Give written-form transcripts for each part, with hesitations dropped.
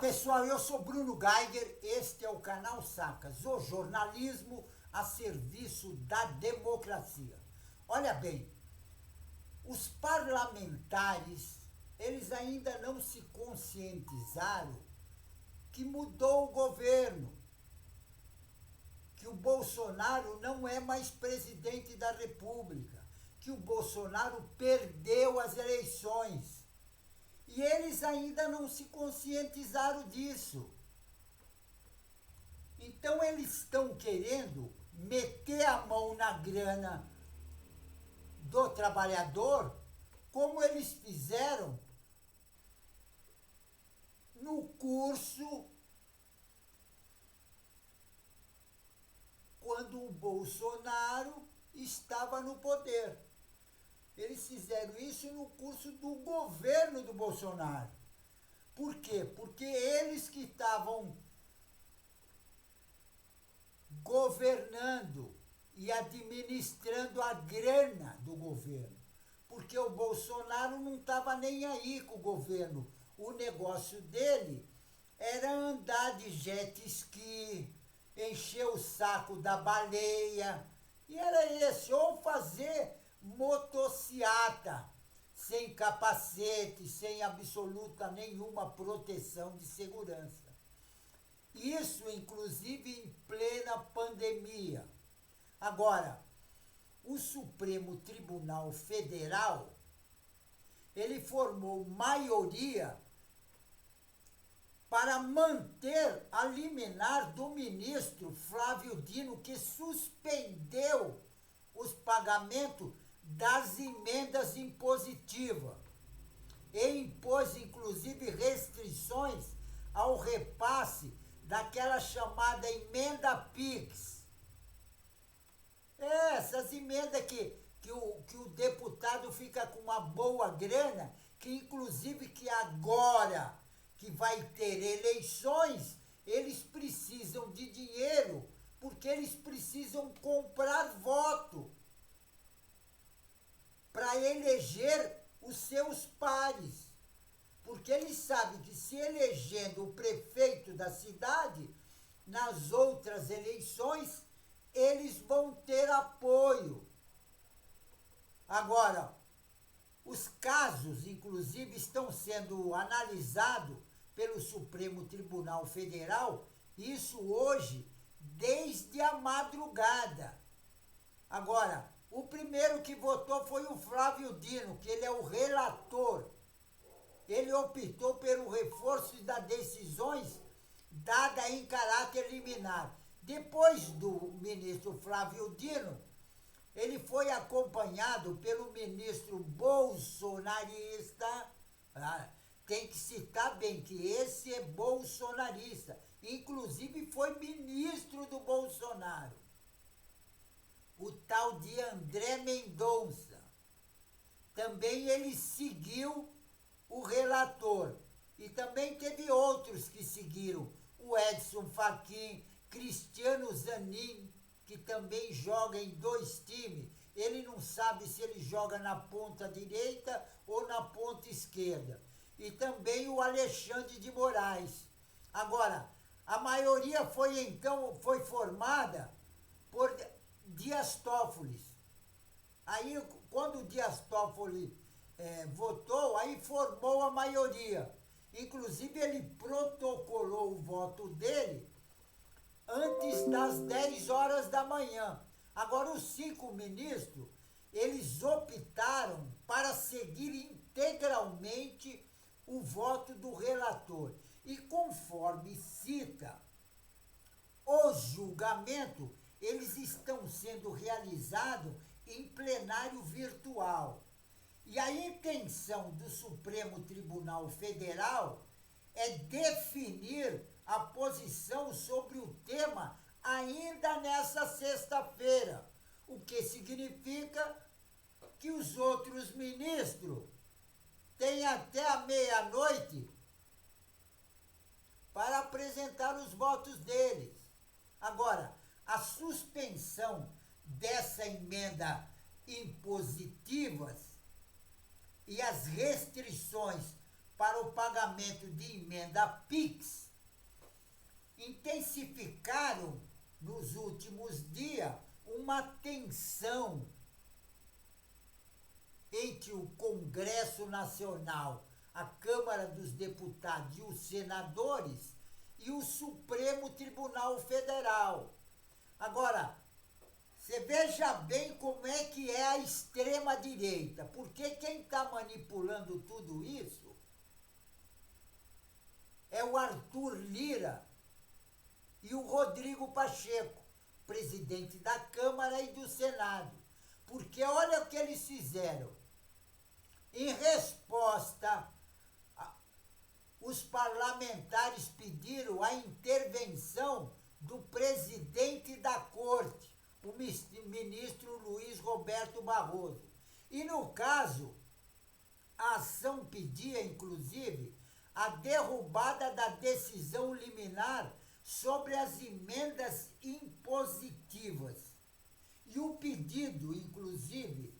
Pessoal, eu sou Bruno Geiger, este é o canal Sacas, o jornalismo a serviço da democracia. Olha bem, os parlamentares, eles ainda não se conscientizaram que mudou o governo, que o Bolsonaro não é mais presidente da República, que o Bolsonaro perdeu as eleições. E eles ainda não se conscientizaram disso. Então eles estão querendo meter a mão na grana do trabalhador, como eles fizeram no curso quando o Bolsonaro estava no poder. Eles fizeram isso no curso do governo do Bolsonaro. Por quê? Porque eles que estavam governando e administrando a grana do governo. Porque o Bolsonaro não estava nem aí com o governo. O negócio dele era andar de jet ski, encher o saco da baleia. E era esse, ou fazer motociata, sem capacete, sem absoluta nenhuma proteção de segurança. Isso, inclusive, em plena pandemia. Agora, o Supremo Tribunal Federal, ele formou maioria para manter a liminar do ministro Flávio Dino, que suspendeu os pagamentos das emendas impositivas e impôs, inclusive, restrições ao repasse daquela chamada emenda PIX. Essas emendas que o deputado fica com uma boa grana, que inclusive que agora que vai ter eleições, eles precisam de dinheiro, porque eles precisam comprar voto para eleger os seus pares. Porque eles sabem que se elegendo o prefeito da cidade, nas outras eleições, eles vão ter apoio. Agora, os casos, inclusive, estão sendo analisados pelo Supremo Tribunal Federal, isso hoje, desde a madrugada. Agora, o primeiro que votou foi o Flávio Dino, que ele é o relator. Ele optou pelo reforço das decisões dadas em caráter liminar. Depois do ministro Flávio Dino, ele foi acompanhado pelo ministro bolsonarista. Tem que citar bem que esse é bolsonarista. Inclusive foi ministro do Bolsonaro. O tal de André Mendonça. Também ele seguiu o relator. E também teve outros que seguiram. O Edson Fachin, Cristiano Zanin, que também joga em 2 times. Ele não sabe se ele joga na ponta direita ou na ponta esquerda. E também o Alexandre de Moraes. Agora, a maioria foi formada por Dias Toffoli. Aí, quando o Dias Toffoli votou, aí formou a maioria. Inclusive, ele protocolou o voto dele antes das 10 horas da manhã. Agora, os 5 ministros, eles optaram para seguir integralmente o voto do relator. E conforme cita o julgamento, eles estão sendo realizados em plenário virtual. E a intenção do Supremo Tribunal Federal é definir a posição sobre o tema ainda nessa sexta-feira, o que significa que os outros ministros têm até a meia-noite para apresentar os votos deles. Agora, a suspensão dessa emenda impositivas e as restrições para o pagamento de emenda PIX intensificaram nos últimos dias uma tensão entre o Congresso Nacional, a Câmara dos Deputados e os senadores e o Supremo Tribunal Federal. Agora, você veja bem como é que é a extrema-direita, porque quem está manipulando tudo isso é o Arthur Lira e o Rodrigo Pacheco, presidente da Câmara e do Senado. Porque olha o que eles fizeram. Em resposta, os parlamentares pediram a intervenção do presidente da Corte, o ministro Luiz Roberto Barroso. E, no caso, a ação pedia, inclusive, a derrubada da decisão liminar sobre as emendas impositivas. E o pedido, inclusive,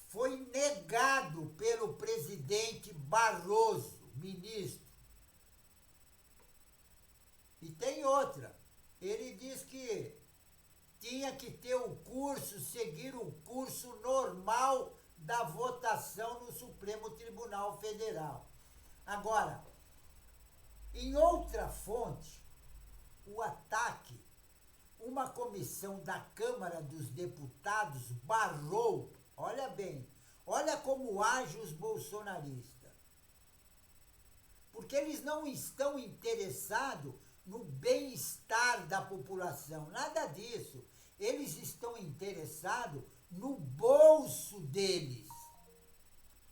foi negado pelo presidente Barroso, ministro. E tem outra. Ele diz que tinha que ter o curso, seguir o curso normal da votação no Supremo Tribunal Federal. Agora, em outra fonte, o ataque, uma comissão da Câmara dos Deputados barrou, olha bem, olha como agem os bolsonaristas. Porque eles não estão interessados no bem-estar da população, nada disso. Eles estão interessados no bolso deles,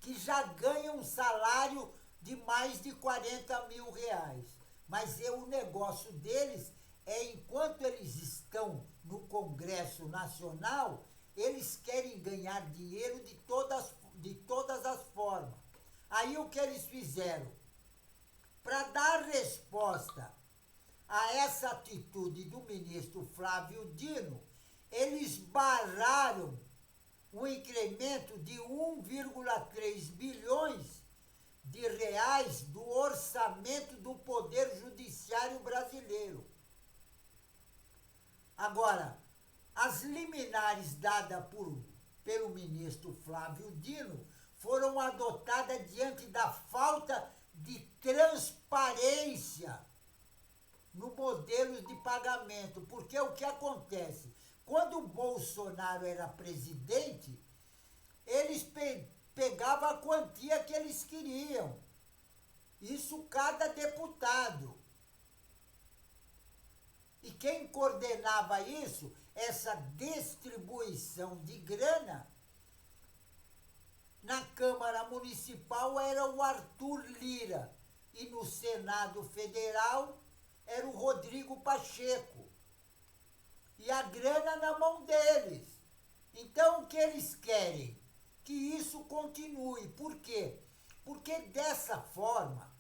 que já ganham um salário de mais de 40 mil reais. Mas o negócio deles é, enquanto eles estão no Congresso Nacional, eles querem ganhar dinheiro de todas as formas. Aí o que eles fizeram? Para dar resposta a essa atitude do ministro Flávio Dino, eles barraram um incremento de 1,3 bilhões de reais do orçamento do Poder Judiciário brasileiro. Agora, as liminares dadas pelo ministro Flávio Dino foram adotadas diante da falta de transparência no modelo de pagamento. Porque o que acontece? Quando o Bolsonaro era presidente, eles pegavam a quantia que eles queriam. Isso cada deputado. E quem coordenava isso, essa distribuição de grana, na Câmara Municipal era o Arthur Lira e no Senado Federal era o Rodrigo Pacheco. E a grana na mão deles. Então o que eles querem? Que isso continue. Por quê? Porque dessa forma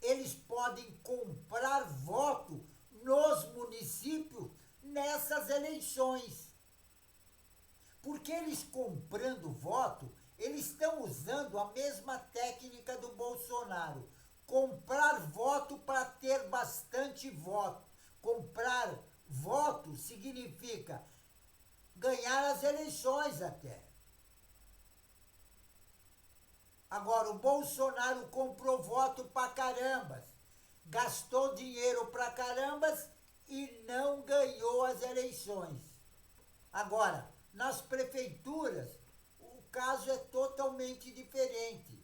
eles podem comprar voto nos municípios nessas eleições. Porque eles comprando voto, eles estão usando a mesma técnica do Bolsonaro. Comprar voto para ter bastante voto. Comprar voto significa ganhar as eleições até. Agora, o Bolsonaro comprou voto pra carambas, gastou dinheiro pra carambas e não ganhou as eleições. Agora, nas prefeituras, o caso é totalmente diferente.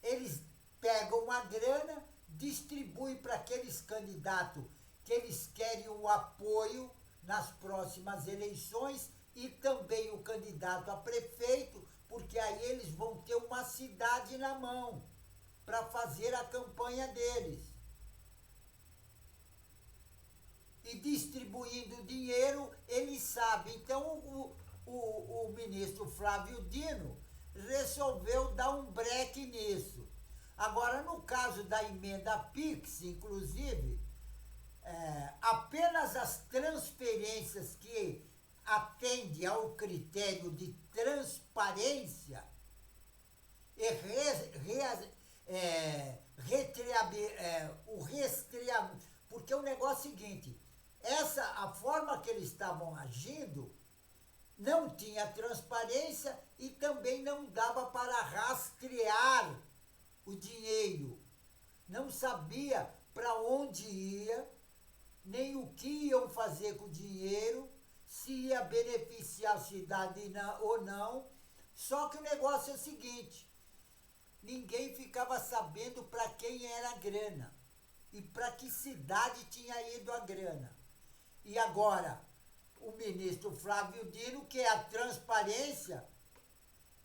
Eles pegam a grana, distribuem para aqueles candidatos que eles querem o apoio nas próximas eleições e também o candidato a prefeito, porque aí eles vão ter uma cidade na mão para fazer a campanha deles. E distribuindo dinheiro, eles sabem. Então, o ministro Flávio Dino resolveu dar um breque nisso. Agora, no caso da emenda PIX, inclusive, apenas as transferências que atendem ao critério de transparência, porque o negócio é o seguinte, a forma que eles estavam agindo não tinha transparência e também não dava para rastrear o dinheiro. Não sabia para onde ia, nem o que iam fazer com o dinheiro, se ia beneficiar a cidade ou não. Só que o negócio é o seguinte, ninguém ficava sabendo para quem era a grana e para que cidade tinha ido a grana. E agora, o ministro Flávio Dino, que é a transparência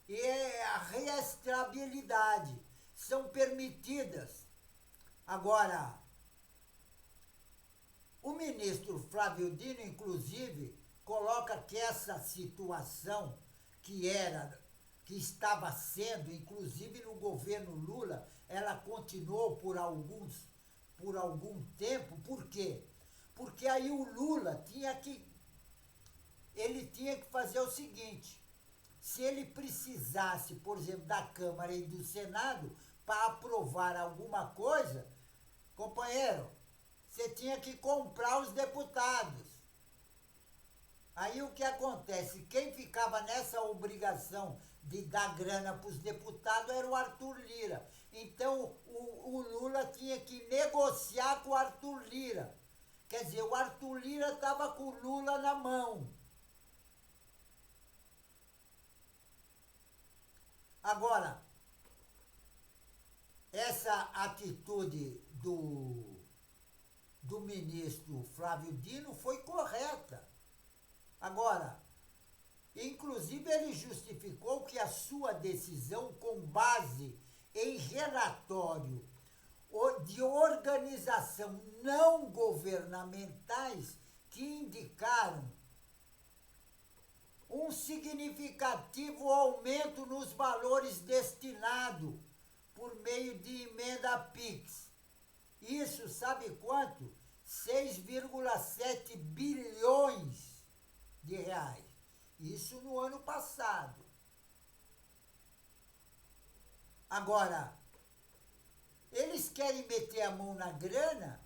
e a rastreabilidade, são permitidas. Agora, o ministro Flávio Dino, inclusive, coloca que essa situação que estava sendo, inclusive no governo Lula, ela continuou por algum tempo. Por quê? Porque aí o Lula tinha que fazer o seguinte, se ele precisasse, por exemplo, da Câmara e do Senado para aprovar alguma coisa, companheiro, você tinha que comprar os deputados. Aí o que acontece? Quem ficava nessa obrigação de dar grana para os deputados era o Arthur Lira. Então o Lula tinha que negociar com o Arthur Lira. Quer dizer, o Arthur Lira estava com o Lula na mão. Agora, essa atitude do ministro Flávio Dino foi correta. Agora, inclusive ele justificou que a sua decisão, com base em relatório de organização não governamentais que indicaram um significativo aumento nos valores destinados por meio de emenda PIX. Isso sabe quanto? 6,7 bilhões de reais. Isso no ano passado. Agora, eles querem meter a mão na grana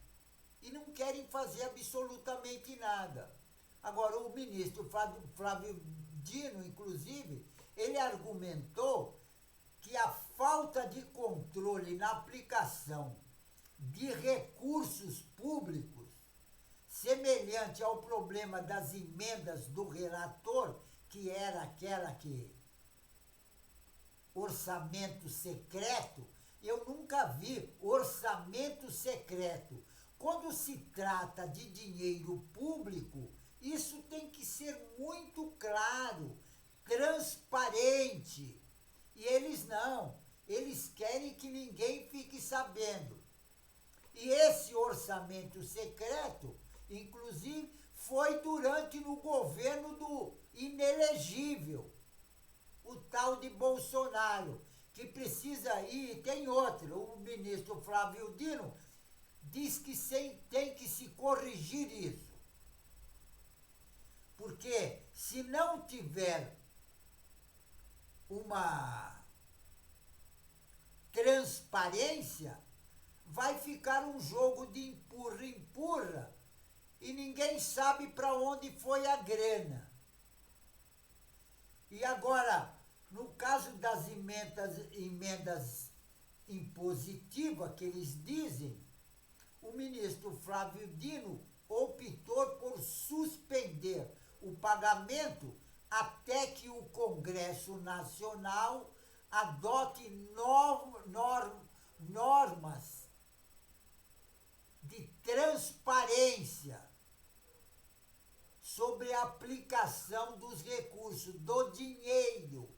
e não querem fazer absolutamente nada. Agora, o ministro Flávio Dino, inclusive, ele argumentou que a falta de controle na aplicação de recursos públicos, semelhante ao problema das emendas do relator, que era aquela que orçamento secreto, eu nunca vi orçamento secreto. Quando se trata de dinheiro público, isso tem que ser muito claro, transparente. E eles não, eles querem que ninguém fique sabendo. E esse orçamento secreto, inclusive, foi durante no governo do inelegível, o tal de Bolsonaro, que precisa ir, tem outro, o ministro Flávio Dino diz que tem que se corrigir isso. Porque se não tiver uma transparência, vai ficar um jogo de empurra-empurra e ninguém sabe para onde foi a grana. E agora, no caso das emendas impositivas que eles dizem, o ministro Flávio Dino optou por suspender o pagamento até que o Congresso Nacional adote normas de transparência sobre a aplicação dos recursos, do dinheiro,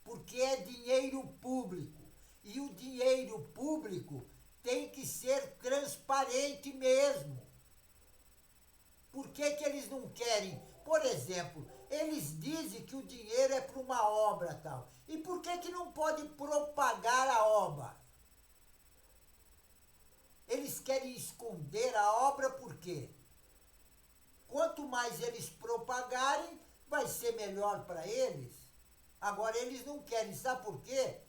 porque é dinheiro público, e o dinheiro público tem que ser transparente mesmo. Por que eles não querem? Por exemplo, eles dizem que o dinheiro é para uma obra tal. E por que não pode propagar a obra? Eles querem esconder a obra por quê? Quanto mais eles propagarem, vai ser melhor para eles. Agora, eles não querem. Sabe por quê?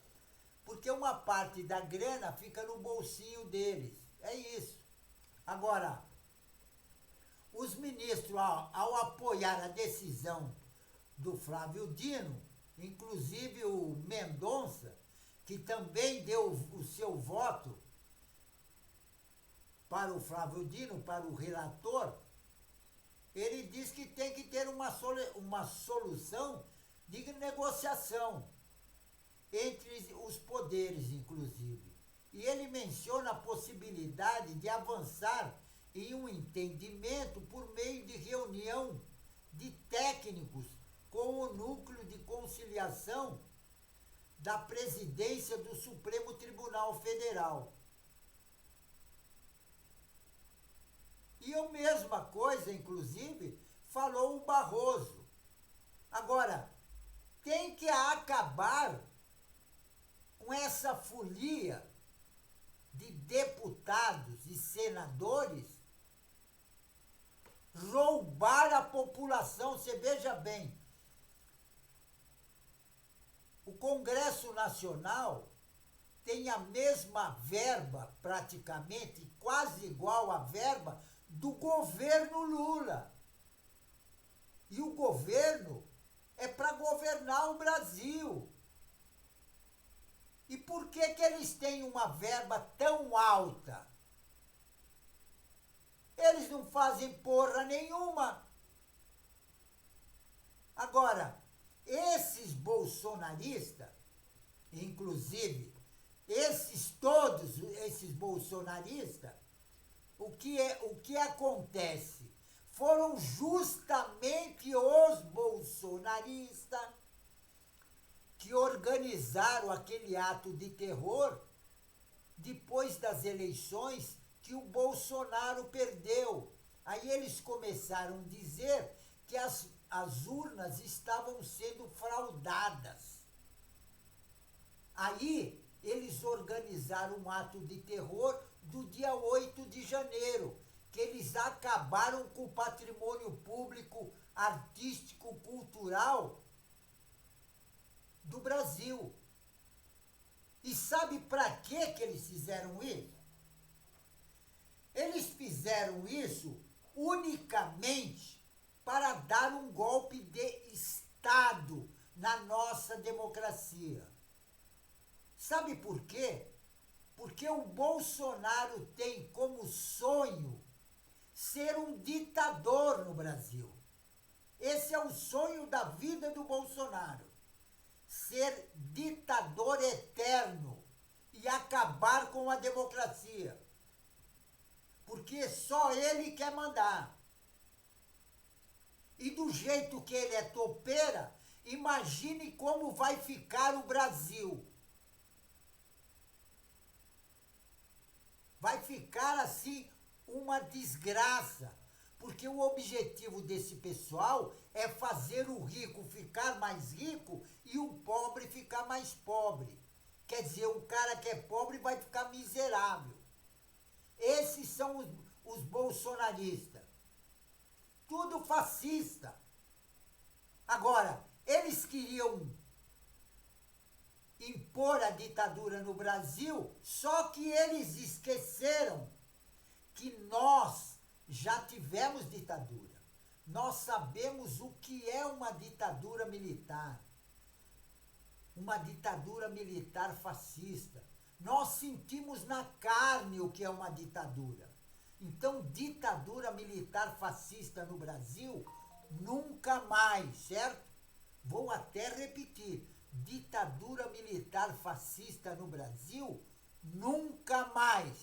porque uma parte da grana fica no bolsinho deles. É isso. Agora, os ministros, ao apoiar a decisão do Flávio Dino, inclusive o Mendonça, que também deu o seu voto para o Flávio Dino, para o relator, ele diz que tem que ter uma solução de negociação entre os poderes, inclusive. E ele menciona a possibilidade de avançar em um entendimento por meio de reunião de técnicos com o núcleo de conciliação da presidência do Supremo Tribunal Federal. E a mesma coisa, inclusive, falou o Barroso. Agora, tem que acabar com essa folia de deputados e senadores roubar a população. Você veja bem, o Congresso Nacional tem a mesma verba, praticamente, quase igual à verba do governo Lula. E o governo é para governar o Brasil. E por que eles têm uma verba tão alta? Eles não fazem porra nenhuma. Agora, esses bolsonaristas, inclusive, todos esses bolsonaristas, o que acontece? Foram justamente os bolsonaristas que organizaram aquele ato de terror depois das eleições que o Bolsonaro perdeu. Aí eles começaram a dizer que as urnas estavam sendo fraudadas. Aí eles organizaram um ato de terror do dia 8 de janeiro, que eles acabaram com o patrimônio público, artístico, cultural do Brasil. E sabe para que eles fizeram isso? Eles fizeram isso unicamente para dar um golpe de Estado na nossa democracia. Sabe por quê? Porque o Bolsonaro tem como sonho ser um ditador no Brasil. Esse é o sonho da vida do Bolsonaro. Ser ditador eterno e acabar com a democracia. Porque só ele quer mandar. E do jeito que ele é topeira, imagine como vai ficar o Brasil. Vai ficar assim uma desgraça, porque o objetivo desse pessoal é fazer o rico ficar mais rico e o pobre ficar mais pobre. Quer dizer, o cara que é pobre vai ficar miserável. Esses são os bolsonaristas. Tudo fascista. Agora, eles queriam impor a ditadura no Brasil, só que eles esqueceram que nós já tivemos ditadura. Nós sabemos o que é uma ditadura militar. Uma ditadura militar fascista. Nós sentimos na carne o que é uma ditadura. Então, ditadura militar fascista no Brasil, nunca mais, certo? Vou até repetir. Ditadura militar fascista no Brasil, nunca mais.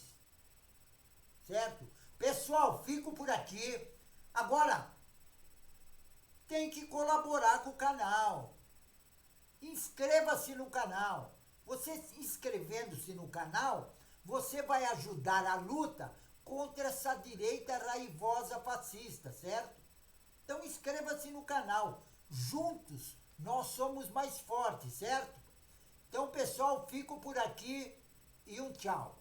Certo? Pessoal, fico por aqui. Agora, tem que colaborar com o canal. Inscreva-se no canal. Você inscrevendo-se no canal, você vai ajudar a luta contra essa direita raivosa fascista, certo? Então inscreva-se no canal. Juntos nós somos mais fortes, certo? Então, pessoal, fico por aqui e um tchau.